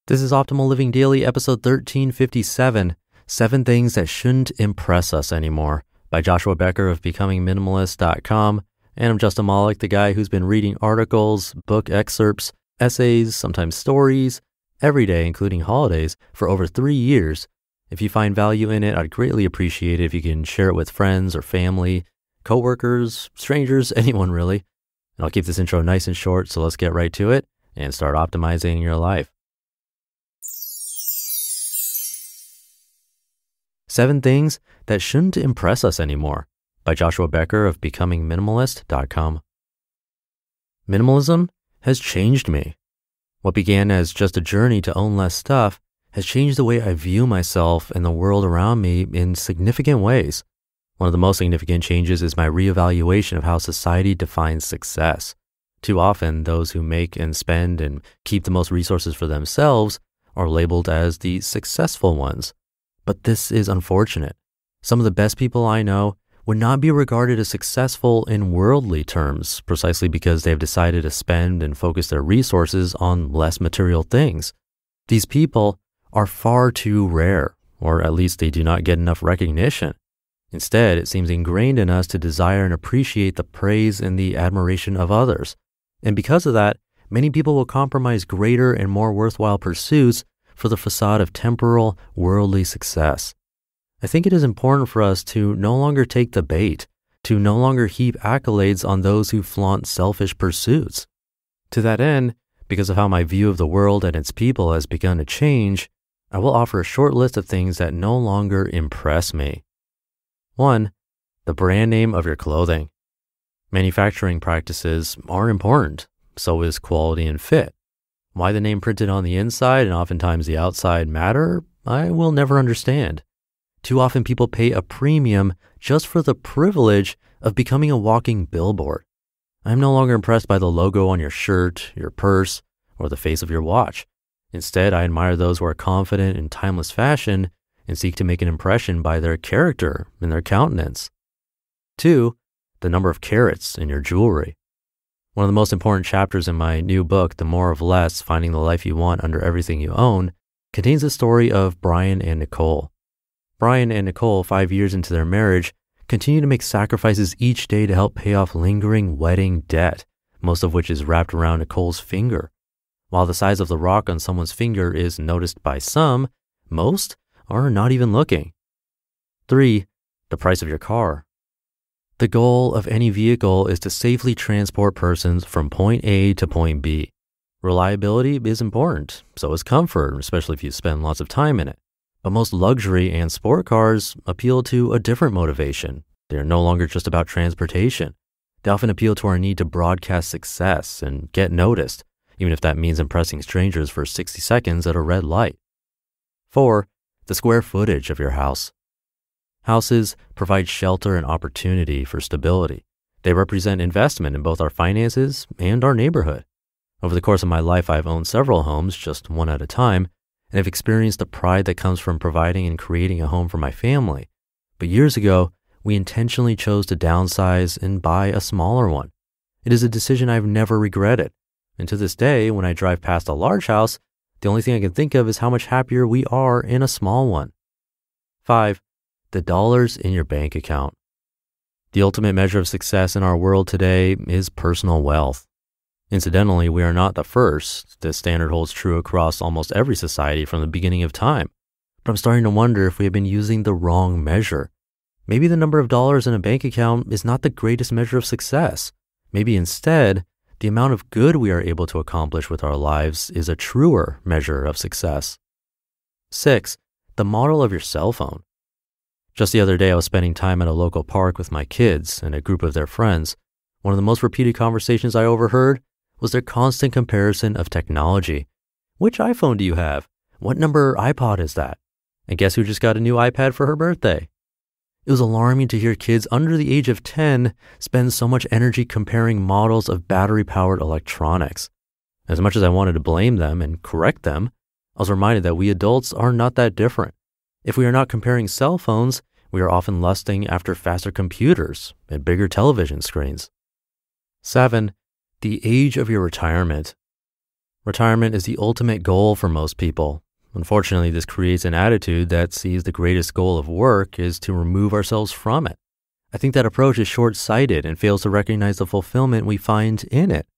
This is Optimal Living Daily, episode 1357, 7 Things That Shouldn't Impress Us Anymore, by Joshua Becker of BecomingMinimalist.com. And I'm Justin Malik, the guy who's been reading articles, book excerpts, essays, sometimes stories, every day, including holidays, for over 3 years. If you find value in it, I'd greatly appreciate it if you can share it with friends or family, coworkers, strangers, anyone really. And I'll keep this intro nice and short, so let's get right to it and start optimizing your life. 7 Things That Shouldn't Impress Us Anymore, by Joshua Becker of BecomingMinimalist.com. Minimalism has changed me. What began as just a journey to own less stuff has changed the way I view myself and the world around me in significant ways. One of the most significant changes is my reevaluation of how society defines success. Too often, those who make and spend and keep the most resources for themselves are labeled as the successful ones. But this is unfortunate. Some of the best people I know would not be regarded as successful in worldly terms, precisely because they have decided to spend and focus their resources on less material things. These people are far too rare, or at least they do not get enough recognition. Instead, it seems ingrained in us to desire and appreciate the praise and the admiration of others. And because of that, many people will compromise greater and more worthwhile pursuits for the facade of temporal, worldly success. I think it is important for us to no longer take the bait, to no longer heap accolades on those who flaunt selfish pursuits. To that end, because of how my view of the world and its people has begun to change, I will offer a short list of things that no longer impress me. 1. The brand name of your clothing. Manufacturing practices are important, so is quality and fit. Why the name printed on the inside and oftentimes the outside matter, I will never understand. Too often people pay a premium just for the privilege of becoming a walking billboard. I'm no longer impressed by the logo on your shirt, your purse, or the face of your watch. Instead, I admire those who are confident in timeless fashion and seek to make an impression by their character and their countenance. 2. The number of carats in your jewelry. One of the most important chapters in my new book, The More of Less, Finding the Life You Want Under Everything You Own, contains the story of Brian and Nicole. Brian and Nicole, 5 years into their marriage, continue to make sacrifices each day to help pay off lingering wedding debt, most of which is wrapped around Nicole's finger. While the size of the rock on someone's finger is noticed by some, most are not even looking. 3. The price of your car. The goal of any vehicle is to safely transport persons from point A to point B. Reliability is important, so is comfort, especially if you spend lots of time in it. But most luxury and sport cars appeal to a different motivation. They're no longer just about transportation. They often appeal to our need to broadcast success and get noticed, even if that means impressing strangers for 60 seconds at a red light. 4. The square footage of your house. Houses provide shelter and opportunity for stability. They represent investment in both our finances and our neighborhood. Over the course of my life, I've owned several homes, just one at a time, and I've experienced the pride that comes from providing and creating a home for my family. But years ago, we intentionally chose to downsize and buy a smaller one. It is a decision I've never regretted. And to this day, when I drive past a large house, the only thing I can think of is how much happier we are in a small one. 5. The dollars in your bank account. The ultimate measure of success in our world today is personal wealth. Incidentally, we are not the first. This standard holds true across almost every society from the beginning of time. But I'm starting to wonder if we have been using the wrong measure. Maybe the number of dollars in a bank account is not the greatest measure of success. Maybe instead, the amount of good we are able to accomplish with our lives is a truer measure of success. 6. The model of your cell phone. Just the other day, I was spending time at a local park with my kids and a group of their friends. One of the most repeated conversations I overheard was their constant comparison of technology. Which iPhone do you have? What number iPod is that? And guess who just got a new iPad for her birthday? It was alarming to hear kids under the age of 10 spend so much energy comparing models of battery-powered electronics. As much as I wanted to blame them and correct them, I was reminded that we adults are not that different. If we are not comparing cell phones, we are often lusting after faster computers and bigger television screens. 7. The age of your retirement. Retirement is the ultimate goal for most people. Unfortunately, this creates an attitude that sees the greatest goal of work is to remove ourselves from it. I think that approach is short-sighted and fails to recognize the fulfillment we find in it.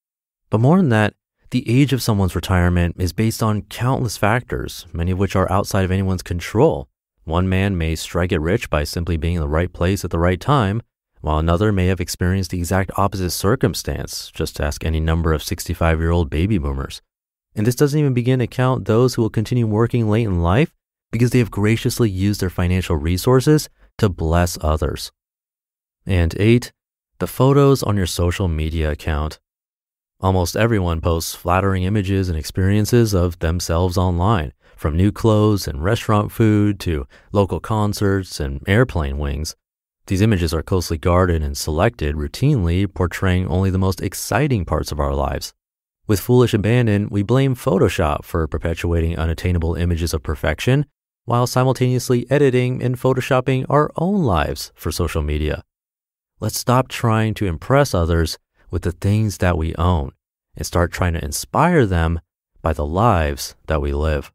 But more than that, the age of someone's retirement is based on countless factors, many of which are outside of anyone's control. One man may strike it rich by simply being in the right place at the right time, while another may have experienced the exact opposite circumstance, just ask any number of 65-year-old baby boomers. And this doesn't even begin to count those who will continue working late in life because they have graciously used their financial resources to bless others. And 8, the photos on your social media account. Almost everyone posts flattering images and experiences of themselves online, from new clothes and restaurant food to local concerts and airplane wings. These images are closely guarded and selected, routinely portraying only the most exciting parts of our lives. With foolish abandon, we blame Photoshop for perpetuating unattainable images of perfection, while simultaneously editing and photoshopping our own lives for social media. Let's stop trying to impress others with the things that we own and start trying to inspire them by the lives that we live.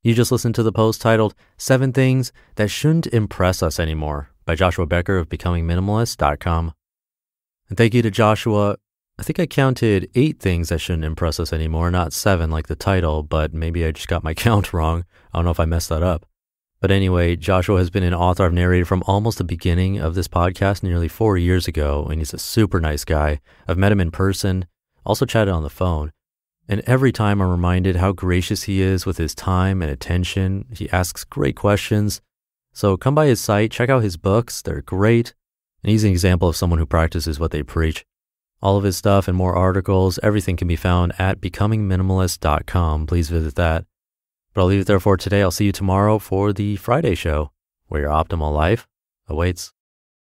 You just listened to the post titled 7 Things That Shouldn't Impress Us Anymore by Joshua Becker of BecomingMinimalist.com. And thank you to Joshua. I think I counted 8 things that shouldn't impress us anymore, not 7 like the title, but maybe I just got my count wrong. I don't know if I messed that up. But anyway, Joshua has been an author I've narrated from almost the beginning of this podcast nearly 4 years ago, and he's a super nice guy. I've met him in person, also chatted on the phone. And every time I'm reminded how gracious he is with his time and attention. He asks great questions. So come by his site, check out his books. They're great. And he's an example of someone who practices what they preach. All of his stuff and more articles, everything can be found at BecomingMinimalist.com. Please visit that. But I'll leave it there for today. I'll see you tomorrow for the Friday show, where your optimal life awaits.